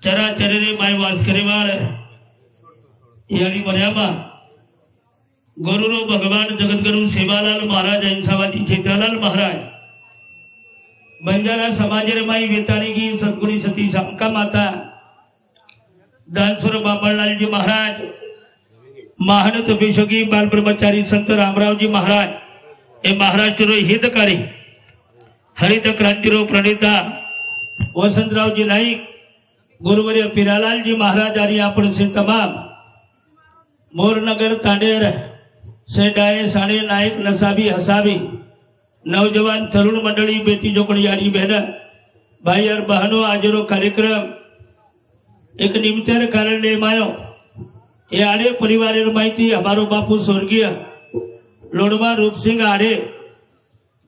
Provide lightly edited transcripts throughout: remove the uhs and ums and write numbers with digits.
चराचरे माय वास करेवाळ यानी मर्यादा गुरु भगवान जगतगुरु सेवालाल महाराज इंसावादी चेतालाल महाराज बंजारा समाजरे माई वेतानी की सतगुणी सती समका माता दानसुर बाबळलाल जी महाराज महानत बेशोगी बाल ब्रह्मचारी संत रामराव जी महाराज ए महाराष्ट्र हितकारी हरित क्रांतिरो प्रणेता वसंतराव जी नाईक गुरुवर्य पिरालाल जी महाराज आणि आपण से तमाम मोरनगर तांडेर से डाये साणे नायक नसाबी हसाबी नौजवान तरुण मंडळी बेटी जोकड़ी यानी बहना भाई और बहनों आजरो कार्यक्रम एक निमित्तर कारण ले मायो ये आड़े परिवार माहिती हमारो बापू स्वर्गीय लोडवा रूपसिंह आड़े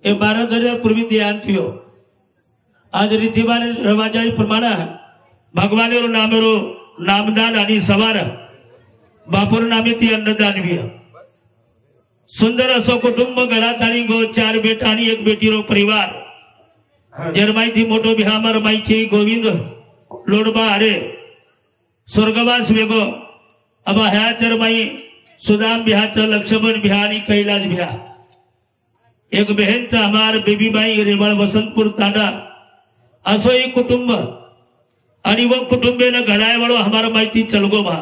ए 12 पूर्वी ध्यान थियो आज रीतिवार रवाजाई प्रमाणे भगवानेरो नामेरो नामदान आणि सवार बापूर नामे ती अन्नदान भी सुंदर असो कुटुंब घरात आणि गो 4 बेटा आणि 1 बेटीरो परिवार जरमाईथी मोटो बिहामर माईची गोविंद लोडबा आडे स्वर्गवास वेगो अब ह्या जरमाई सुदाम बिहाच लक्ष्मण बिहा आणि कैलाश बिहा एक बहनचा हमार बेबीबाई रेवाळ वसंतपूर तांडा असो एक कुटुंब आणि वो कुटुंबेला घडाय वाळो हमारा माहिती चलगो बा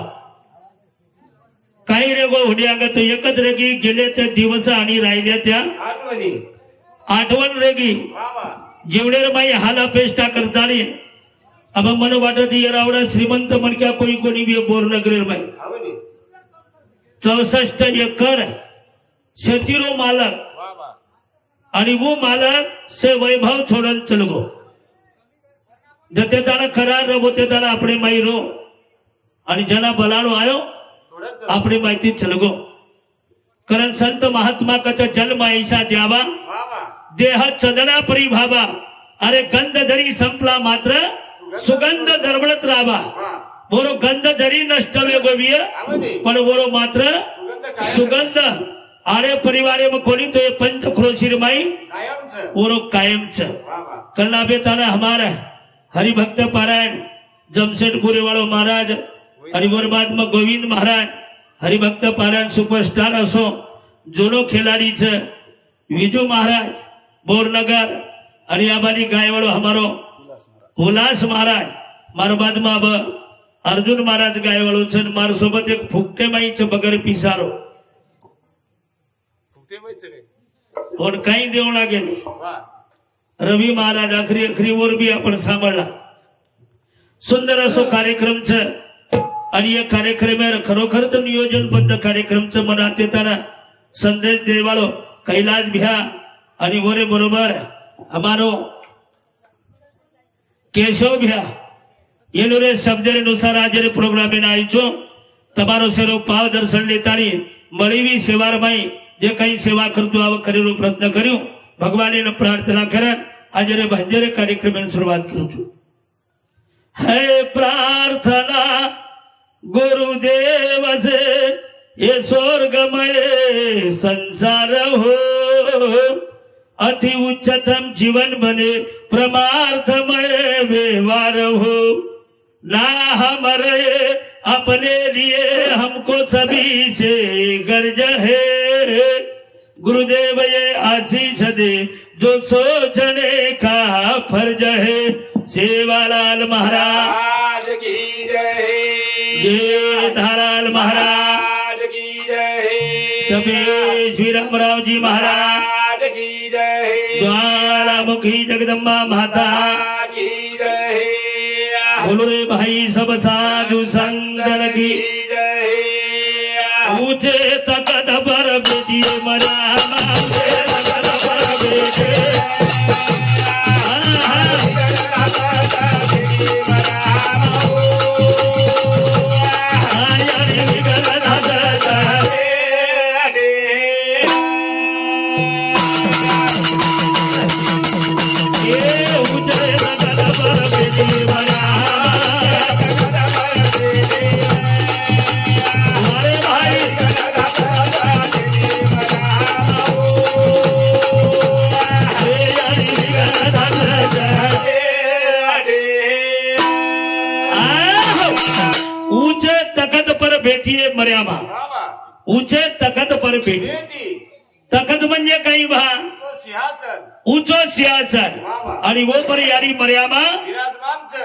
काही रे गो हुड्यागत एकच रेगी गेले त्या दिवस आणि राहिल्या त्या आठवण रेगी जेवढे माई हाला पेष्टा करतानी अब मन वाटत येरावडा श्रीमंत मनक्या कोणी कोणी बी बोर नगरेर माई 64 एकर शेतीरो मालक आणि वो मालक से वैभव छोड़न चलगो जते ताना करार रबोते ताना अपने माई रो आणि जना बलाड़ो आयो अपनी माहिती चलगो कारण संत महात्मा कचा जन्म ऐसा द्यावा देह चदना परिभावा अरे गंध जरी संपला मात्र सुगंध दरवळत राहावा बोरो गंध जरी नष्ट वेगोविय पण बोरो मात्र सुगंध आरे परिवारे में कोणी तो ये पंच क्रोशीर माई बोरो कायमच कल्ला बेताना हमारा हरिभक्त पारायण जमशेदपुरे वाळो महाराज आणि बरबाद में गोविंद महाराज हरिभक्त पारायण सुपरस्टार असो जोनो खिलाड़ी छ विजू महाराज बोरनगर आणि आबादी गायवाळो हमारो उल्लास महाराज मारबाद में अब अर्जुन महाराज गायवाळो छ मार सोबत एक फुकटे माई छ बगर पिसारो और काही देऊ लागे रवि महाराज आखरी आखरी वर भी आपण सांभाळला सुंदर असो कार्यक्रम छ आणि या कार्यक्रमावर खरोखर तर नियोजनबद्ध कार्यक्रमचं मनात येताना संदेश देवाळो कैलाश बिहा आणि वरे बरोबर हमारो केशव बिहा येनुरे शब्दरे नुसार आज प्रोग्राम में आईचो तमारो सेरो पाव दर्शन लेतानी मळीवी सेवार माई जे काही सेवा करतो आव करेलो प्रयत्न कर्यो भगवाने प्रार्थना करन आज रे भंजरे कार्यक्रम शुरुआत करू छु है प्रार्थना गुरुदेव से ये स्वर्गमय संसार हो अति उच्चतम जीवन बने परमार्थमय व्यवहार हो ना हमारे अपने लिए हमको सभी से गर्ज है गुरुदेव ये आशीष दे जो सोचने का फर्ज है सेवालाल महाराज की जय ये धाराल महाराज की जय तबे श्री रामराव जी महाराज की जय ज्वालामुखी जगदम्बा माता की जय बोलो रे भाई सब साधु संगन की जय ऊंचे तकत पर बेटिए मरा ऊंचे तकत पर बेटे बेटी मर्यामा बाबा उचे तखत पर बेटी बेटी तखत म्हणजे काही भा तो सिंहासन ऊंचो सिंहासन आणि वो पर यारी मर्यामा विराजमान छ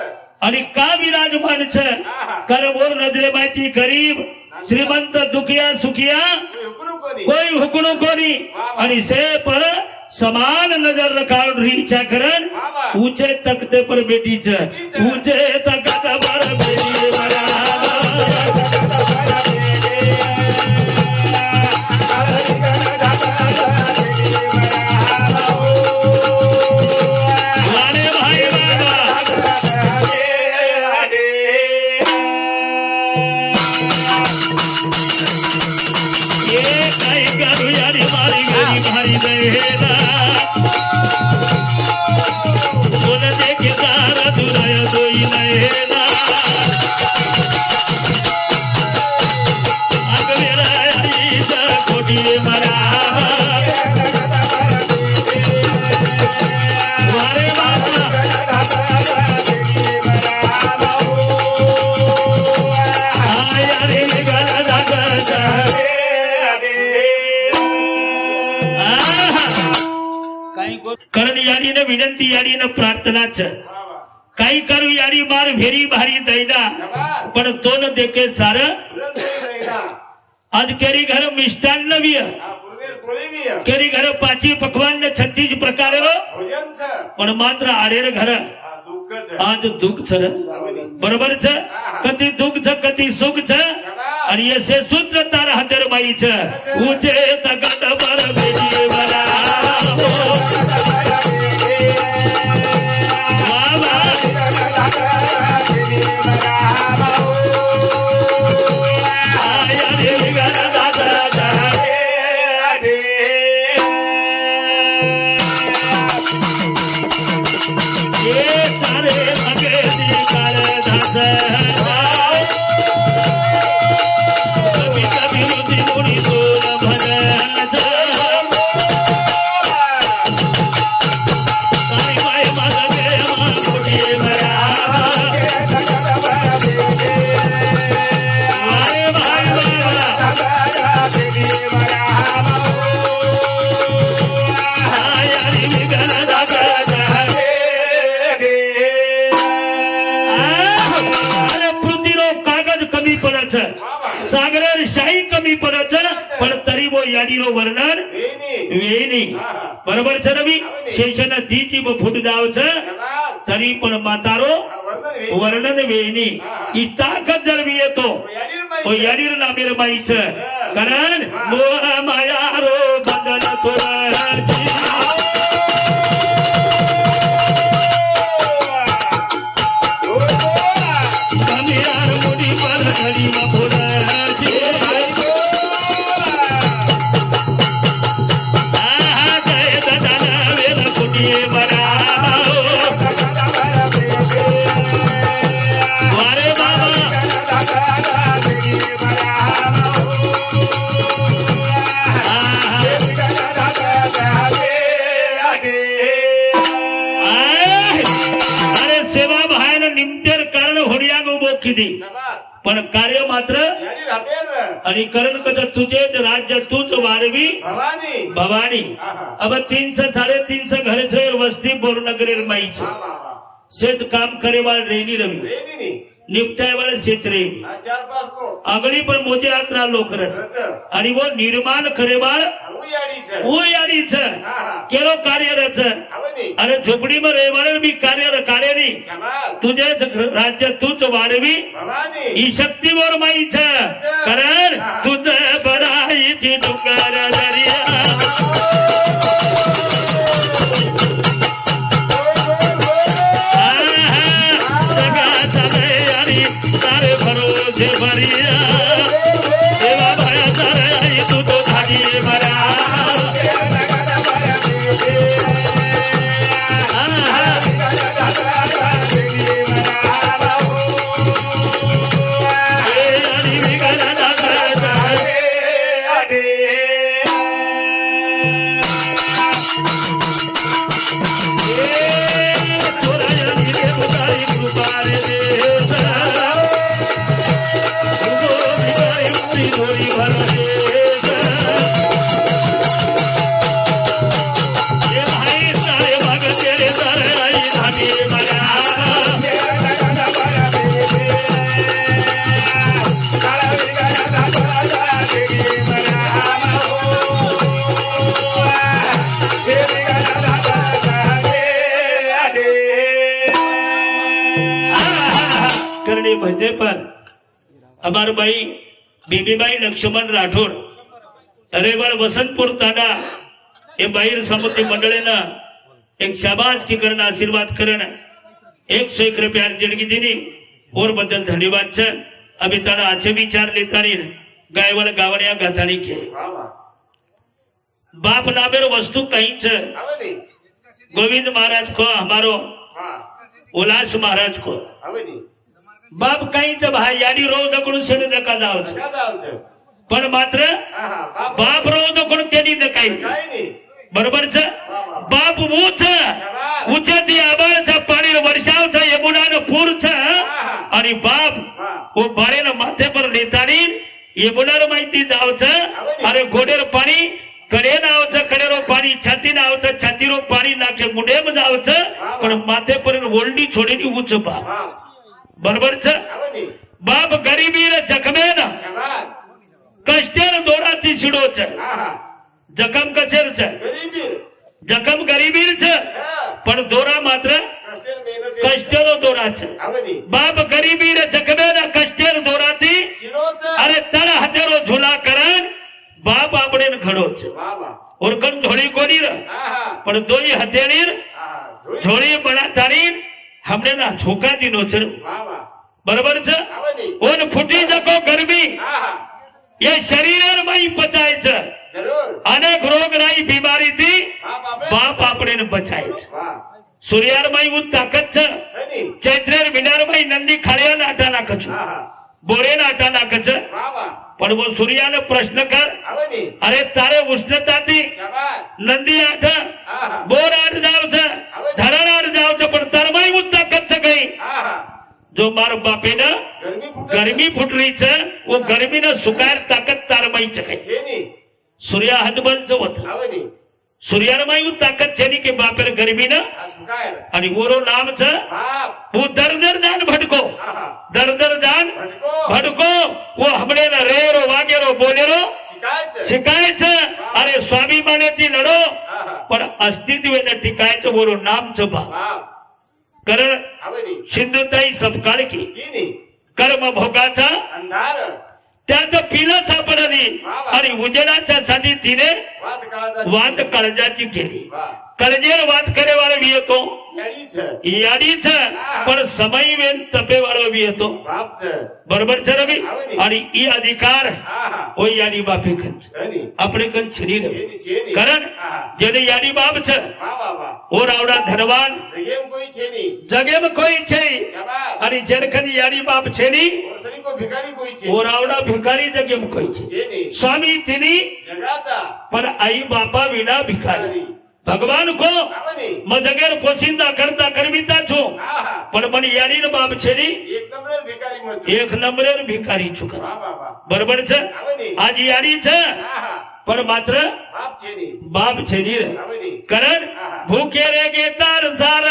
आणि का विराजमान छ कारण वो नजरे माहिती गरीब श्रीमंत दुखिया सुखिया कोई हुकुनो कोनी आणि से पर समान नजर रखाल रही चाकरन ऊंचे तख्ते पर बेटी छ ऊंचे तख्त पर बेटी कारण याडीनं विनंती याडीनं प्रार्थनाच काही करू याडी मार भेरी भारी दैना पण दोन देखे सार आज केरी घर मिष्टान्न भी केरी घर पाची पकवान 36 प्रकार पण मात्र आडेर घर आज दुःख छ बरोबर छ कधी दुःख छ कधी सुख छ आणि असे सूत्र तार हातर माई छ ऊंचे तगट पर बेटी बरा सागरर शाही कमी पडत पण तरी वो याडीरो वर्णन वेणी बरोबर छ रवी शेषन तीची फुट जावच तरी पण मातारो वर्णन वेणी ही ताकद जर मी येतो तो याडीर नामेर माईच कारण मोह माया रो बंधन तुरची पण कार्य मात्र आणि करण कद तुझे राज्य तूच वारवी भवानी अब 300 350 घर थे वस्ती बोरनगरेर माई सेच काम करे वाल रेनी रवी निपटाय वाले सेच रे अगली पर मोजे यात्रा लोक रच आणि वो निर्माण करे वाल वो याडी छ केलो कार्य रच अरे झोपडी में रहे वाले भी कार्य कार्य नहीं तुझे राज्य तूच वारवी ही शक्ती वर माई छ कारण तुझ बराई थी दुकार दरिया सारे भरोसे भरिया देवा भाया सारे आई तू तो भागी भरा ले भजने पर हमार भाई बीबीबाई लक्ष्मण राठोड रेवाड़ वसंतपुर ताडा हे बाहेर समिती मंडळीनं एक शाबाश की करण आशीर्वाद करण 101 रुपया देणगी दिली और बद्दल धन्यवाद छ अभी तारा आचे विचार लेतानी गायवल गावड्या गाथाणी के बाप नामेर वस्तु कहीं छ गोविंद महाराज को हमारो उल्लास महाराज को बाप कहीं छ भाई यानी रोज दकडून शेड दका जाव छ पण मात्र बाप रोज दकडून त्यांनी दकाई बरोबर छ बाप ऊच उचती आबाळचा पाणी वर्षावचा यमुनान पूर छ आणि बाप वो बारेन माथे पर लेतानी यमुनार माहिती जावच अरे गोडेर पाणी कडे नावचं कडेरो पाणी छाती नावचं छातीरो पाणी नाके मुंडेम जावचं पण माथे पर ओलडी छोडीनी उच बाप बरोबर छ बाप गरीबीर जखमेन कष्टेर दोराची शिडोच जखम कसेर छ जखम गरीबीर छ पण दोरा मात्र कष्टेरो दोराच बाप गरीबीर जखमेन कष्टेर दोराची अरे तळ हजारो झुला करण बाप आपणे घडोच ओरकन झोळी कोणीर पण दोई हतेरीर झोळी बना तारीर हमने ना झोका दिनो छ बरोबर छ ओन फुटी जको गर्मी ये शरीर माई पचायच अनेक रोग राई बीमारी थी बाप आपणे बचायच सूर्यार माई उ ताकत छ चैत्रेर बिनार माई नंदी खाळ्या नाटा नाकच बोरे नाटा नाकच पण वो सूर्याने प्रश्न कर अरे तारे उष्णता थी नंदी आठ बोर आठ जावच धरण आठ जावच पण तरमाई उ ताकत छ गई जो मार बापे न गर्मी फुटरी छ वो गर्मी न सुकार ताकत तारमाई छ गई सूर्या हदबंच होत सूर्यार माई ताकत छेनी के बापेर गर्मी न आणि ओरो नाम छ वो दरदर जान भटको दरदर जान भटको वो हमने न रेरो वागेरो बोलेरो शिकायच अरे स्वाभिमानाची लढो पण अस्तित्व टिकायचं ओरो नाम छ बाप कारण सिंधुताई सपकाळ की कर्म भोगाचा अंधार त्याचं पिलं सापडली आणि उजेडाच्या साठी तिने वाद काळजाची केली कळजेर वाद करे वाला भी येतो याडीच पण समय वेन तपे वाला भी येतो बरोबर छ रवी आणि ई अधिकार ओ याडी बापे कंच આપણે કંચ છડી રે કારણ જેને याडी बाप छ ओ रावडा धनवान जगेम कोई છે आणि જેરખની याडी बाप છે ની ओ रावडा भिकारी जगेम कोई છે स्वामी तिनी पण आई बापा विना भिकारी भगवान को मैं जगेर पोशिंदा करता करमिता छू पण मन यारी बाप छेनी एक नंबरेर भिकारी चुका बरोबर छ आज यारी छ पण मात्र बाप छेनी रे कारण भूखे रे गे तार सार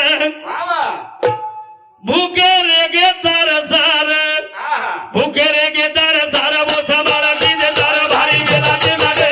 भूखे रे गे तार सार भूखे रे गे तार सार वो समारा दीने तार भारी गेला ते मागे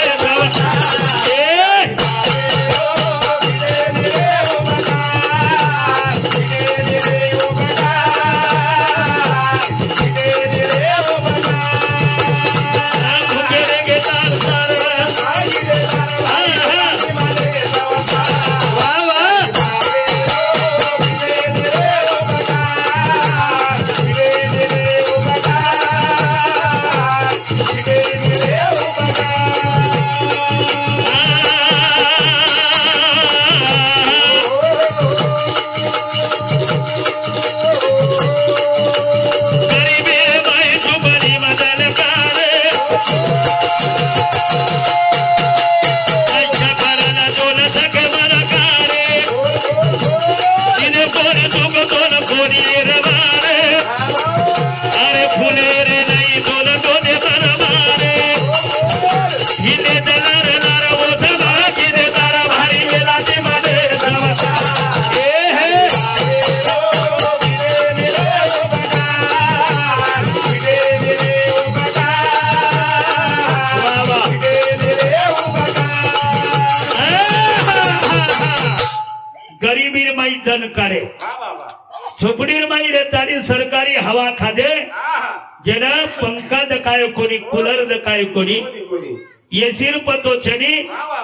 झोपडी माई रेतानी सरकारी हवा खाधे आहा जेना पंखा दकायो कोणी कूलर दकायो कोणी कोणी येशीर पतो छनी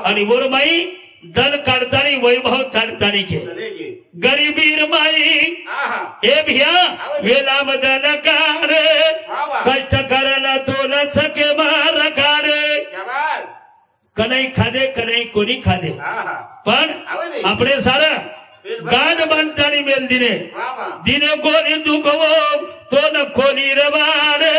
आणि वर माई दल काढतानी वैभव चाडतानी घे चले गे गरीबीर माई आहा ए भिया वेला मदन कार कष्ट करना तो न सके मार कार शाबास कनई खाधे कनई कोणी खाधे आहा पण આપણે સારા ગાઢ બાંધતાની મેલ દિને वाह वाह દિને કોની દુખવો તો ન કોની રવારે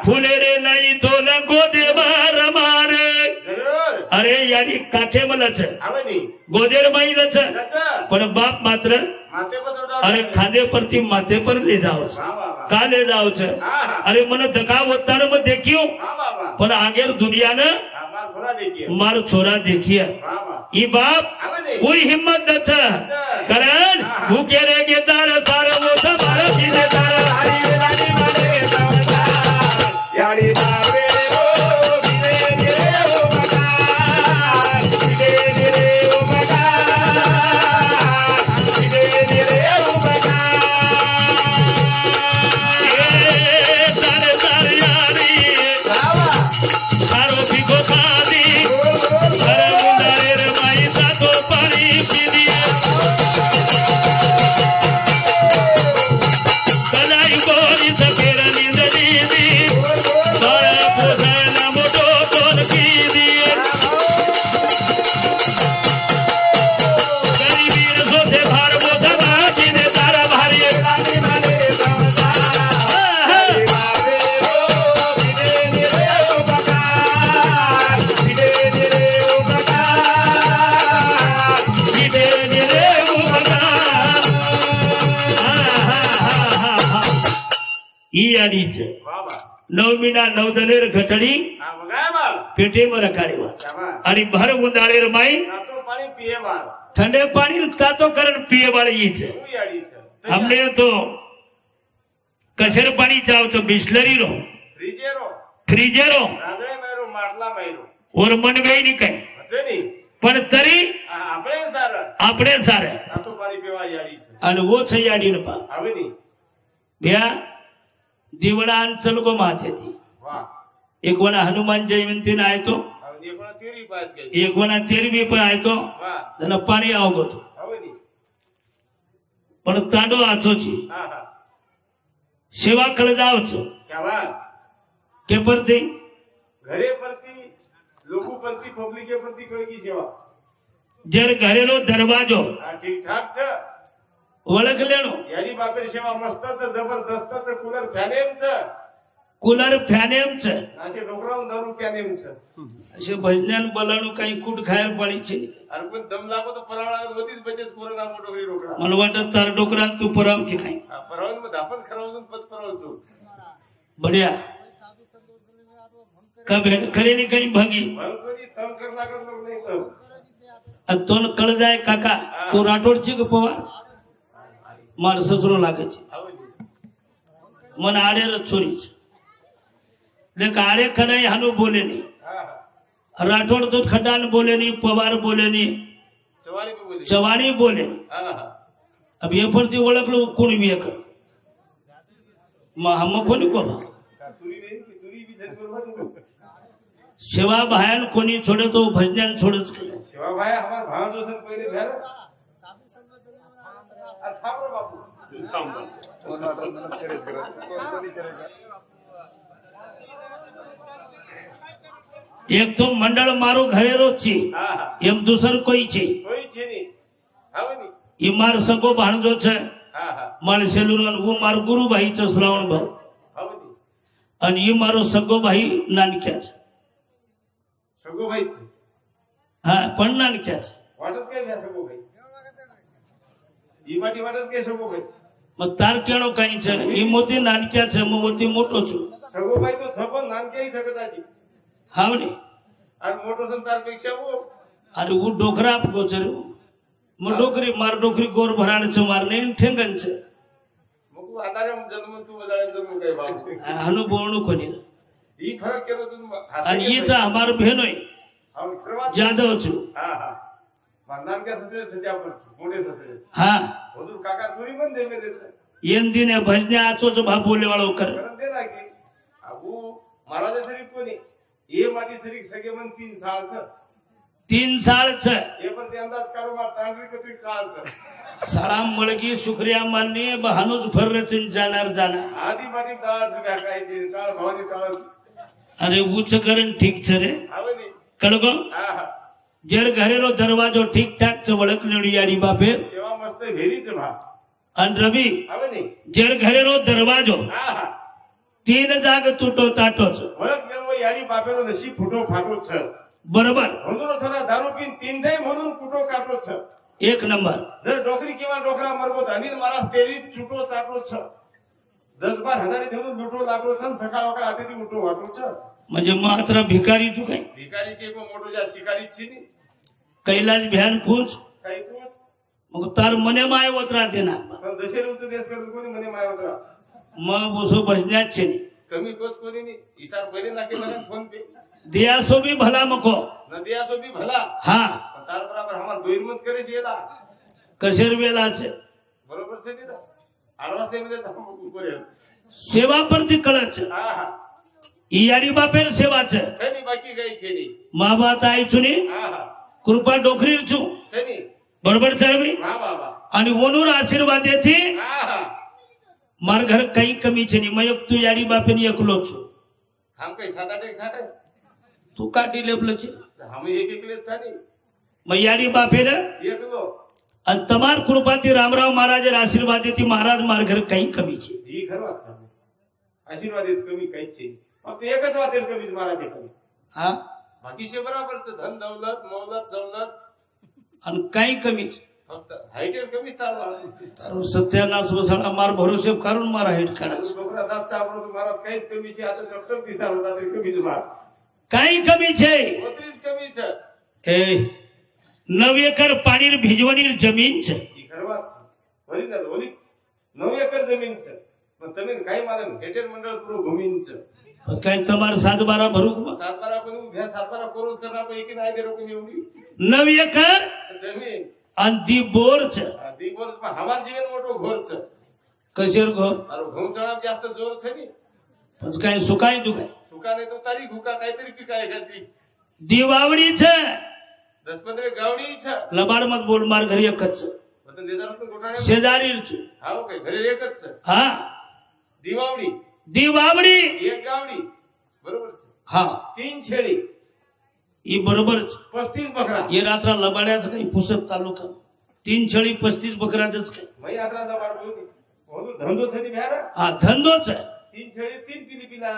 ફૂલે રે નહીં તો ન ગોદે માર મારે जरूर અરે યાની કાઠે મલચ आवनी ગોદેર માઈ લચ तच પણ બાપ માત્ર माते पत्र અરે ખાધે પરથી માથે પર લઈ જાવ છે वाह वाह वाह કા લઈ જાવ છે आहा અરે મને ધકા વતાને મેં દેખ્યું वाह वाह वाह પણ આગળ દુનિયાને मार थोड़ा देखिए મારો છોરા દેખ્યા वाह वाह ઈ બાપ आवनी કોઈ હિંમત નથી કરણ ભૂકે રે કે તાર સાર મોઢ મારા સીને તાર હારી વેલાની મારે यानी मारे रो धीरे धीरे ओ मका धीरे धीरे ओ मका धीरे धीरे ओ मका એ તારે તાર યારી बाबा તારો ભીગો ખાધી કરણ ઉંડારે રે માઈ સાતો પાણી પીધી કલાઈ ગોરી સફેર નીંદ દીધી તારા પોષણ મોટો કોણ કીધી ગરીબીર સોથે ભાર મોઢા બાજીને તારા ભારી यानी मारे समझा यानी मारे रो धीरे धीरे ओ मका धीरे धीरे ओ मका ધીરે ધીરે ઉભા ઈ આડી છે वाह वाह નવમીના નવ દલેર ઘટડી हां मगाय मार પેટીમાં રખાડી વા शाबास અને ભર ઉંદાળે રમાઈ तो पानी पिए मार ઠંડે પાણી તાતો કરણ પીએ વાળી ઈ છે तू याडी छ हमने तो કસર પાણી ચાવ તો બિસ્લરી રો रिजेरो ફ્રીજેરો रांदळे मैरो માટલા मैरो ઓર મન વેઈ ની કઈ હજેની પણ તરી આપણે સાર આપણે સારે તાતો પાણી પીવા याडी छ અને ઓ છે યાડી ને બા आवनी ભ્યા દીવડા અંચલગો માથેથી वाह એક વણા હનુમાન જયંતી ને આયતો आवनी पण तेरी बात गई એક વણા તેરવી પણ આયતો वाह અને પાણી આવગો તો आवनी પણ તાંડો આછો છે હા હા સેવા કળ જાવ છો शाबाश કે પરથી ઘરે પરથી લોકો પરથી પબ્લિકે પરથી કળગી સેવા જ્યારે ઘરેલો દરવાજો આ ઠીક ઠાક છે ઓળખ લેણો याडी બાપરી સેવા મસ્ત છે જબરદસ્ત છે કુલર ફેનેમ છે કુલર ફેન એમ છે નાશે ડોકરાઉ દારૂ ફેનેમ છે અશે ભજનાન બલાનું કઈ કુટ ખાયર પડી છે અરે કોઈ દમ લાગો તો પરાવળા ગોતી જ બચે કોરોના મોટો ડોકરા મને વાટે તાર ડોકરા તું પરાવ છે કઈ આ પરાવન માં દાફન ખરાવજો પછ પરાવજો બઢિયા કબે કરીને કઈ ભાગી ભલકોની તમ કરના કરતો નહીં તો આ તોન કળ જાય કાકા તું રાઠોડ છે કે પવાર માર સસરો લાગે છે આવજી મને આડે છોરી છે એટલે આડે ખડાઈ હાનું બોલે નહીં હા હા રાઠોડ તો ખડાન બોલે નહીં પવાર બોલે નહીં ચવાણી કો બોલી ચવાણી બોલે હા હા अब ये परती ओळखलं कोण विवेक मग हम कोणी कोण तुरी नाही की तुरी बी जन बरोबर सेवा भायन कोणी छोडे तो भजनान छोडच काही शिवा भाई हमार भाव जो सन पहिले भेर आ थांब रे बापू एक तो मंडळ मारो घरेरो ची હા હા એમ દુસર કોઈ છે કોઈ છે ની આવની ઈ માર સગો ભાણજો છે હા હા માર સેલુરન હું મારો ગુરુભાઈ છે શ્રાવણ ભાઈ આવની અને ઈ મારો સગો ભાઈ નાનક્યા છે સગો ભાઈ છે હા પણ નાનક્યા છે વાટસ કે સગો ભાઈ ઈ માટી વાટસ કે સગો ભાઈ मग तार केणो काही છે ઈ મોતી નાનક્યા છે હું મોતી મોટો છું સગો ભાઈ તો સપન નાનકે ही सकताજી हाव ने અને મોટો સંતાર પેક્ષા वो अरे वो डोकरा आप गोचरे मग डोकरी मार डोकरी गोर भराड છે मार ने ठेंगन છે मग आधारे जन्म तू बजाळे जन्म काय बाबू अनुभवणू कोणी ઈ फरक केलो तू आणि ईचा हमार बहनोय हाव खरवात जाधव છું હા હા नानक्या ससरे सजावर मोठे ससरे हा हुजूर काका चोरी पण दे में देत येन दिने भजने आचोच भा बोले वाळो कर करन दे लागे अबू महाराज शरीफ कोणी ये माटी शरीफ सगे मन 3 सालच 3 सालच हे पण ते अंदाज काढू मा तांडरी कत्री काळच साळा मळगी शुक्रिया माननी बहानूच फररचिन जाणार जाणार आधी माटी काळच व्याकायची काळ भावानी काळच अरे उच्च करण ठीक छ रे आवनी कळगो हा जर घरेरो दरवाजो ठीक ठाक च वळकलेडी याडी बापेर सेवा मस्त हेरीच भा अन रवी आवनी जर घरेरो दरवाजो हा 3 जाग तुटो ताटोच वळख गेलो याडी बापेरो नशी फुटो फाटो छ बरोबर म्हणून थोडा दारू पिन 3 टाइम म्हणून कुटो काटो छ एक नंबर जर डोकरी किंवा डोकरा मरबोत अनिल मारा तेरी चुटो चाटो छ जसबार हजारी ठेवून लुटो लागलो छ सकाळ वकाळ आते ती उठो वाटो छ म्हणजे मात्र भिकारी तू काय भिकारीचे को मोठो जा शिकारीची नी कैलास भ्यान पूछ काही तूच मग तार मने माय वतरा देणार पण दशेरूचं देश करून कोणी म्हणे माय होता मग बसो भजण्यात छे कमी कोच कोणी नी इसार पहिले नाके मला फोन पे दिया सो भी भला मको नदी असो बी भला हा पण तार बराबर हमार दोइरमत करे शेला कशेर वेला छे बरोबर से नी आडवा से मिले तो करे सेवा परती कळच हा हा याडी बापेर सेवा छे छेनी बाकी गई छेनी मा बात आई चुनी हा हा कृपा डोकरीर छु छेनी बरोबर चरवी हा बाबा आणि वनूर आशीर्वाद येथे हा हा मार घर काही कमी छे नी मयक तू याडी बापेन एकलो छु हम काही 7-8 एक साथ है तू काटी लेपल छे हम एक एक ले छानी मग याडी बापेन एक लो आणि तमार कृपाती रामराव महाराज आशीर्वाद येते महाराज मार घर काही कमी छे ही खरं वाच आशीर्वाद येत कमी काहीच छे फक्त एकच वातेल कमीच महाराज कमी हा बाकीचे बराबरच धन दौलत मौलत सवलत आणि काही कमीच फक्त हाईटेल कमीच तार तर सत्यानाश वसाळा मार भरोसे करून मार हाईट काढायचं डोकरा दात चापरो महाराज काहीच कमीचे आता डॉक्टर दिसार होता तरी कमीच मार काही कमी छे ओत्रीच कमीच ए 9 एकर पाणीर भिजवणीर जमीन छे ही खरवाच वरी ना वरी 9 एकर जमीन छ पण तुम्ही काही मालम हेटेल मंडळ पुरो भूमींच पण काही तमार 7-12 भरू 7-12 कोणी उभ्या 7-12 करोड सर आपण एकी नाही दे रोकून एवढी 9 एकर जमीन आणि दी बोर छ दिवस हमार जीवन मोठो घोर छ कशेर घो अरे घोम चढाव जास्त जोर छ नी पण काही सुकाय दुखाय सुका नाही तो तारी घुका काहीतरी पिकाय खाती दिवावडी छ 10-15 गावडी छ लबाड मत बोल मार घरी एकच छ पण देदारातून गोठाणे शेजारीर छ हाव काय घरी एकच छ हा दिवावडी दिवावडी एक गावडी बरोबर छ हा 3 छेडी ही बरोबरच 35 बकरा ये रात्रा लबाड्याच काही पुसत तालुका 3 छळी 35 बकराच काही मई आत्रा दबाड बोलती होतो धंदो छेडी भ्यारा हा धंदोच आहे 3 छेडी 3 पिलिपिला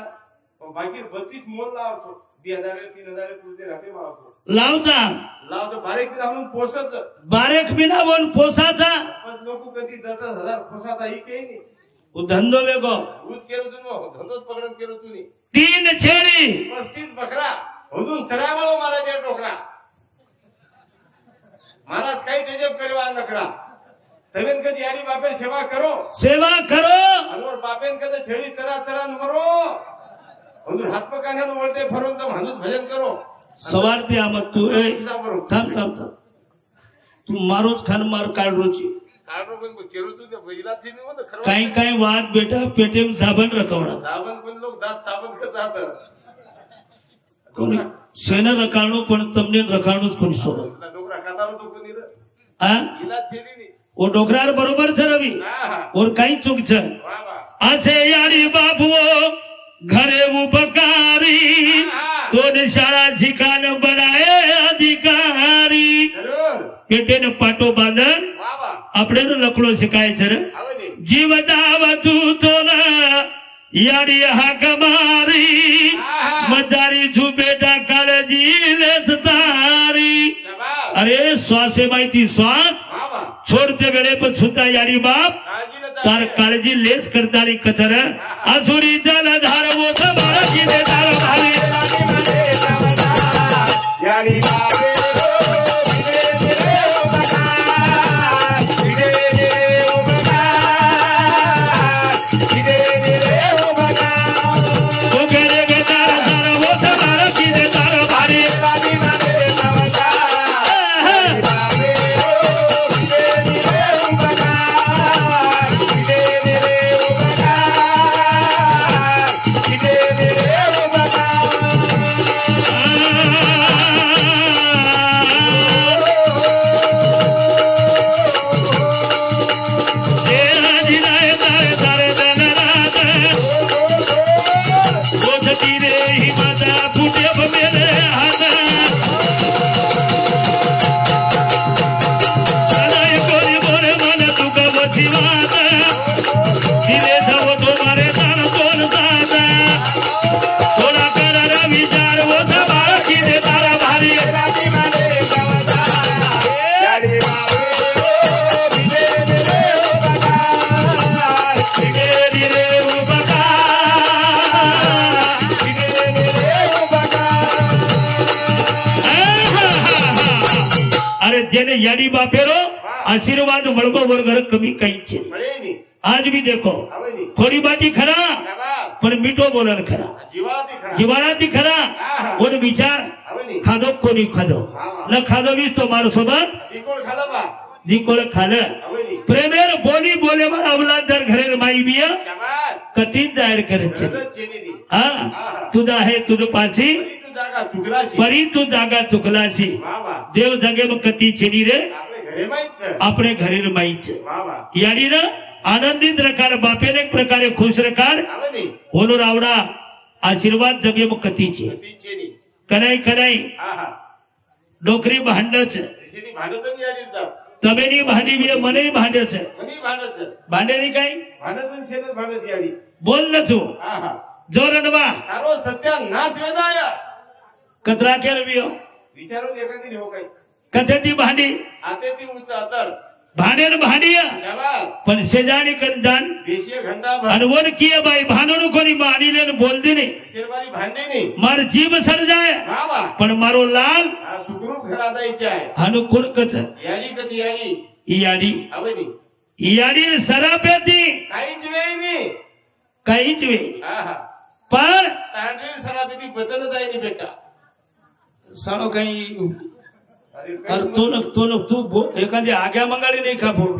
बाकी 32 मोल लावतो 2000-3000 पुरते राखे मावतो लावचा लावतो बारीक लावून पोसच बारेक बिना वन पोसाचा बस लोक कधी 10,000 पोसाता ही काही नाही वो धंदो वेगो ऊज केलो तुनो धंदोच पकडत केलो तुनी 3 छेडी 35 बकरा होदून चरावळो महाराज या टोकरा महाराज काही टेजप करवा नखरा तवेन कधी याडी बापेर सेवा करो अनवर बापेन कधी छेडी चरा मरो होदून हात पकान्यान वळते फरून तर म्हणून भजन करो सवारती आमत तू ए थांब तू मारोच खान मार काढरोची काढरो पण केरो तू त्या बैलाच नाही होत खरं काही वाद बेटा पेटेम साबण रकवणा दाबन कोण लोक दात साबण का जातात कोणी शेण रकाणू पण तमने रकाणूच कोणी सोडत डोकरा खातारो तो कोणी रे हा इलाज छेडी नाही वो डोकरार बरोबर छ रवी हा और काही चूक छ वा वा असे यारी बाबुओ घरे उपकारी दोन शाळा ठिकाण बनाए अधिकारी जरूर पेटेन पाटो बांधन वा वा આપણે લકડો શીખાય છે રે आवडी જીવ દાવતું તો ના યારી હાક મારી મજારી છું બેટા કાળજી લેસ તારી शाबास अरे श्वासे माहिती श्वास वा वा छोडते वेळे पण सुद्धा यारी बाप काळजी न तार काळजी लेस करताली कचर आसुरी जल धार मोठ माळी दे तार भारी यारी बाबे वगैरे गे तार धार मोठ माळी दे तार भारी बाबे याडी बापे भिडेरी रे उपकार भिडेरी रे उपकार भिडेरी रे उपकार अरे जेने याडी बापेरो आशीर्वाद મળવો વગર કમી કઈ છે મળે ની આજ भी देखो આવે ની થોડી બાટી ખરા શાબાશ પણ મીઠો બોલન ખરા જીવાતી ખરા જીવાણાથી ખરા ઓન વિચાર આવે ની ખાધો કોની ખાધો ન ખાધો વીસ તો મારો સ્વભાવ ટીકોળ ખાધા બા દીકોળ ખાલે આવે ની પ્રેમેર બોલી બોલે મારા અવલાદર ઘરે માઈ બિયા શાબાશ કતી જાહેર કરે છે રજત ચેની દી હા તુદા હે તુદ પાછી ફરી તું જાગા ચુગલા છે ફરી તું જાગા ચુકલા છે વાહ વાહ દેવ જગેમાં કતી છેડી રે આપણે ઘરેમાં જ છે આપણે ઘરે માઈ છે વાહ વાહ યાડીના આનંદિત રકાર બાપેને એક પ્રકારે ખુશ રકાર આવે ની ઓનો રાવડા આશીર્વાદ જગ્યામાં કતી છે તી ચેની કનાઈ કનાઈ આહા ડોકરી ભાંડ છે સીધી ભાંડત ની યાડી તા તમે ની ભાંડી બે મને ભાંડે છે મની ભાંડત છે ભાંડે ની કઈ ભાંડત ની છે ભાંડત યાડી બોલ નતું આહા જોરનવા તારો સત્યાનાશ વેદાય કતરા કે રવ્યો વિચારો દેખાતી રહ્યો કઈ કથેથી ભાંડી આતેથી ઊંચા અતર ભાંડે ને ભાંડિયા જવાબ પણ સેજાણી કંદાન બેસીએ ઘંટા ભર અને વન કીએ ભાઈ ભાંડોનું કોની માની લે બોલ દી નહીં શેરવારી ભાંડી ની માર જીભ સર્જાય વાહ વાહ પણ મારો લાલ આ સુગરૂપ ઘરાદાઈ ચાય આનું કોણ કચ યાડી કતી યાડી ઈયાડી આવે ની ઈયાડી સરાપેથી કાઈ જ વેઈ ની કઈ જ વે આહા પણ તાંડરી સરાબીથી બચન જાય ની બેટા સાનો કઈ અરે અરે તું એકાદી આગા મંગાડી નહીં ખા ફોડું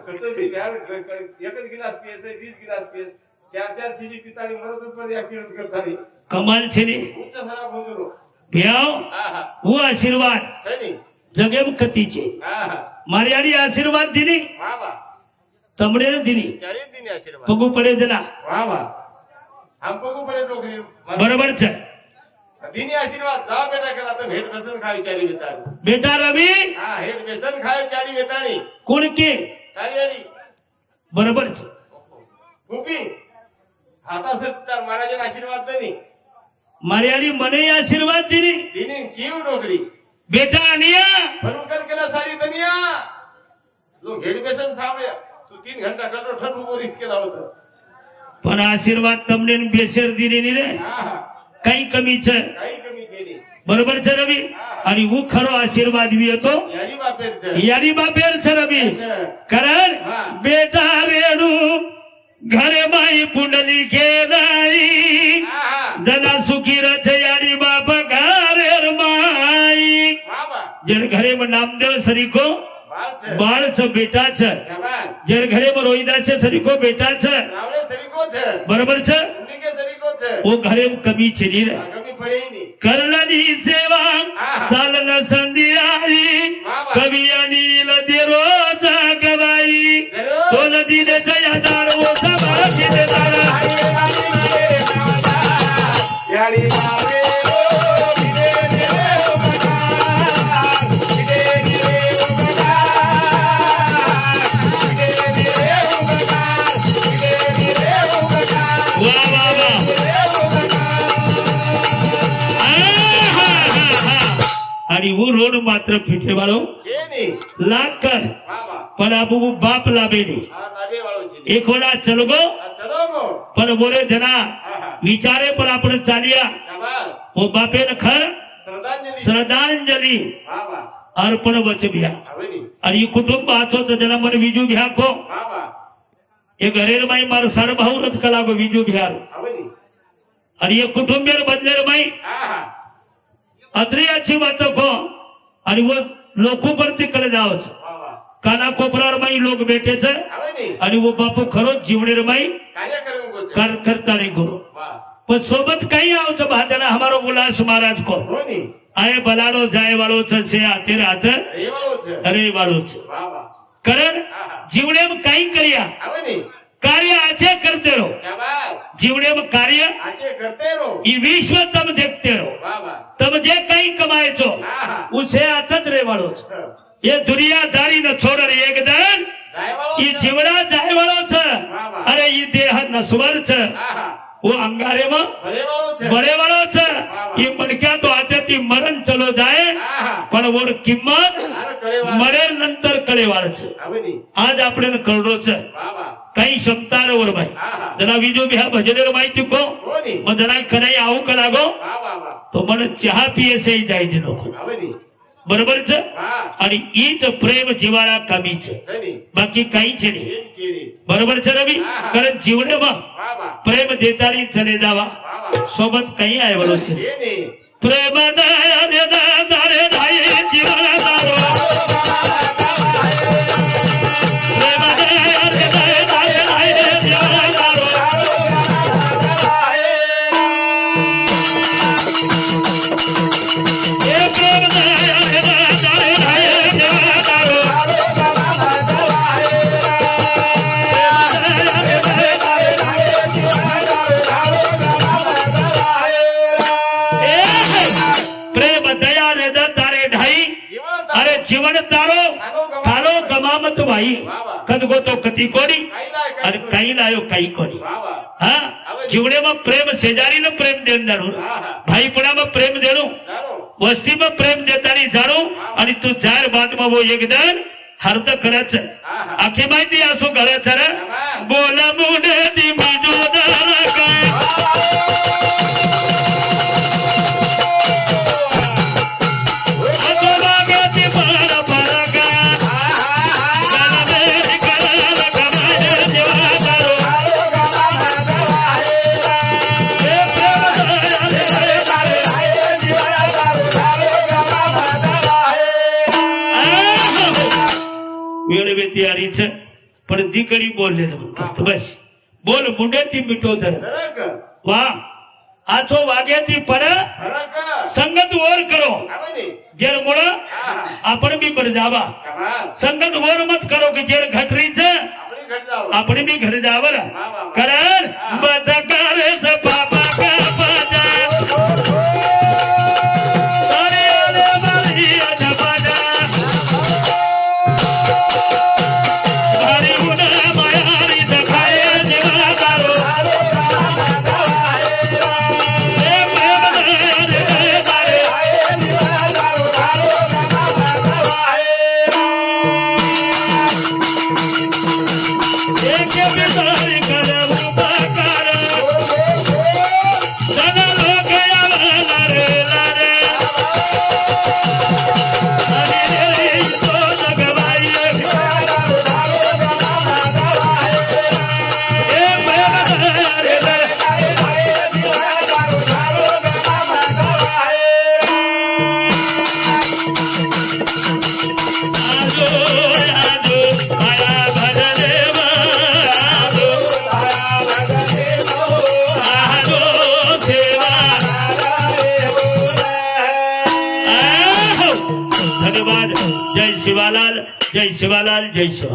કરતો બી યાર એક જ ગિલાસ પીએ છે 20 ગિલાસ પીએ ચાર શીશી પિતાળી મરદ પર એક્સિડન્ટ કરતા ની કમાલ છે ને ઉચ્ચ ખરાબ હોતો ભ્યાવ આહા હું આશીર્વાદ છે ની જગેમ કતી છે આહા મારી આડી આશીર્વાદ દીની વાહ વાહ તમડે દીની ચારે દિન આશીર્વાદ પગું પડે જના વાહ વાહ આમ પગું પડે છોકરી બરોબર છે દીની આશીર્વાદ દા બેટા કરા તો હેડ બેસન ખાવી ચારી વેતાણી બેટા રવિ હા હેડ બેસન ખાવી ચારી વેતાણી કોણ કે તારી આડી બરોબર છે ગોપી હાતા સચતાર મહારાજના આશીર્વાદ દેની મારી આડી મને આશીર્વાદ દીની દીની કેવ ડોકરી બેટા અનિયા ફરું કર કેલા સારી દનિયા લો હેડ બેસન સાંભળ્યા તું 3 ઘંટા કટો ઠંડુ બોરીસ કેલા હોતો પણ આશીર્વાદ તમને બેસેર દીની ની રે હા કઈ કમી છે કઈ કમી છે ની બરોબર છે રવિ અને હું ખરો આશીર્વાદ બી હતો યાડી બાપેર છે યારી બાપેર છે રવિ કરણ હા. બેટા રેડું ઘરે માઈ પુંડલી ખેલાઈ આહા દના સુખી રથ યારી બાપ ઘરે માઈ વાહ વાહ જેર ઘરે માં નામદેવ સરીકો બાળ છે બાળ છે બેટા છે જવાન જેર ઘરે માં રોહિદા છે સરીકો બેટા છે રાવણે સરીકો છે બરોબર છે ઉની કે સરીકો છે ઓ ઘરે કમી છે ની રે ગમી પડે ની કરલની સેવા ચાલન સંધિયારી કવિયાની લજે રોજ ગવાઈ તો નદી ને જયા દાડવો સમાજી ને દાડા યાડી બાપે ઓ વિદે રે ઉપકાર વિદે રે ઉપકાર વિદે રે ઉપકાર વિદે રે ઉપકાર વાહ વાહ વાહ અને હું રોડ માત્ર ફીટે વાળો છે ની લાગ કર વાહ વાહ પણ આબુ બાપ લાવે નહીં આ તાબે વાળો છે એક વડા ચલગો આ ચલો ગો પણ બોલે જના આહા વિચારે પર આપણે ચાલ્યા શાબાશ ઓ બાપે ને ખર શ્રદ્ધાંજલિ શ્રદ્ધાંજલિ વાહ વાહ અર્પણ વચ ભ્યા હવે ની અને એ કુટુંબ આથો તો જણા મને બીજું ભ્યાખો વાહ વાહ એ ઘરેર માઈ મારું સાર ભાવ રથ કલાકો બીજું ભ્યાર હવે ની અને એ કુટુંબેર બદલેર માઈ આહા અત્રી अच्छी बात को आणि वो लोको परती कडे जाव છે વાહ વાહ કાના કોપરાર માં लोक બેઠે છે હવે ની आणि वो बापू खरो जीवणेर माई કાર્ય કરવું ગો છે करता नहीं गुरु વાહ पण सोबत काही आव છે भाजना हमारो उल्लास महाराज को હો ની आए बलानो जाय वालो છે से आते रात એ વાળો છે अरे वालो છે વાહ વાહ करण આહા जीवणे में काही કર્યા હવે ની कार्य आचे करते रहो શાબાશ जीवणे में कार्य આજે કરતે રહો ये विश्व तम देखते रहो વાહ વાહ तम जे काही कमाए छो આહા उसे आतत रे वालो છે છ. ये दुनियादारी न छोड़ एक दिन જાય વાળો ये છે. जीवड़ा जाय वालो છે વાહ વાહ अरे ये देह नस्वर છે આહા वो अंगारे में ભલે વાળો છે बड़े वालो છે વાહ. ये मनक्या तो आते थी मरण चलो जाए આહા पण वर किंमत अरे कळेवा मरेल नंतर कळेवाळच आवनी आज आपल्याला कळरोच बाबा काही क्षमतार वर भाई हा जना बीजो बिहा भजनेर माहिती को कोणी मग जना कनाई आऊ का लागो बाबा तो मन चहा पियेसे जायचे नको आवनी बरोबरच हा आणि ईच प्रेम जीवाला कमीच सनी बाकी काहीच नाही एक चिरी बरोबरच रवी हा. कारण जीवने मग बाबा प्रेम देतानी चले जावा बाबा सोबत काही आहे बरोबर हे नाही प्रेम दया रे दारे धाये जीवाला दारो प्रेम दया रे दारे धाये जीवाला दारो हे प्रेम दया रे दारे धाये जीवाला दारो प्रेम दया रे दारे ढाई अरे जीवन तारो कालो गमामत भाई कद गो तो कती कोणी आणि काही लायो काही कोणी बाबा हा जीवने मग प्रेम शेजारीनं प्रेम देण जाणू भाईपणा मग प्रेम देणू जानो वस्ती मग प्रेम देतानी जाणू आणि तू जार बात मग वो एकदान हर्द करायचं आखी माहिती असो करायचं रे बोल मुडे ती बिजोदार का तयारीच पण ती कडी बोललेलं म्हणतात बस बोल मुंडे ती मिटवत फरक वा आछो वाग्याची पड फरक संगत वर करो आवनी जेर मुळ आपण बी बर जावा कमाल संगत वर मत करो की जेर घटरीच आपली घट जाव आपण बी घर जावर कारण बदकारे स बाबा का बाजा सारे आले बाजी अजबाजा हरी उडा मायारी दखाए जीवा दारो ए प्रेम दया रे दारे एक बिसारी करब उपकार जना लोक यावला रे लारे अरे रे तो जगवाई ए प्रेम दया रे दारे आजो आजो माया भजने आजो आजो सेवा धन्यवाद जय शिवालाल जय शिवालाल जय शिवा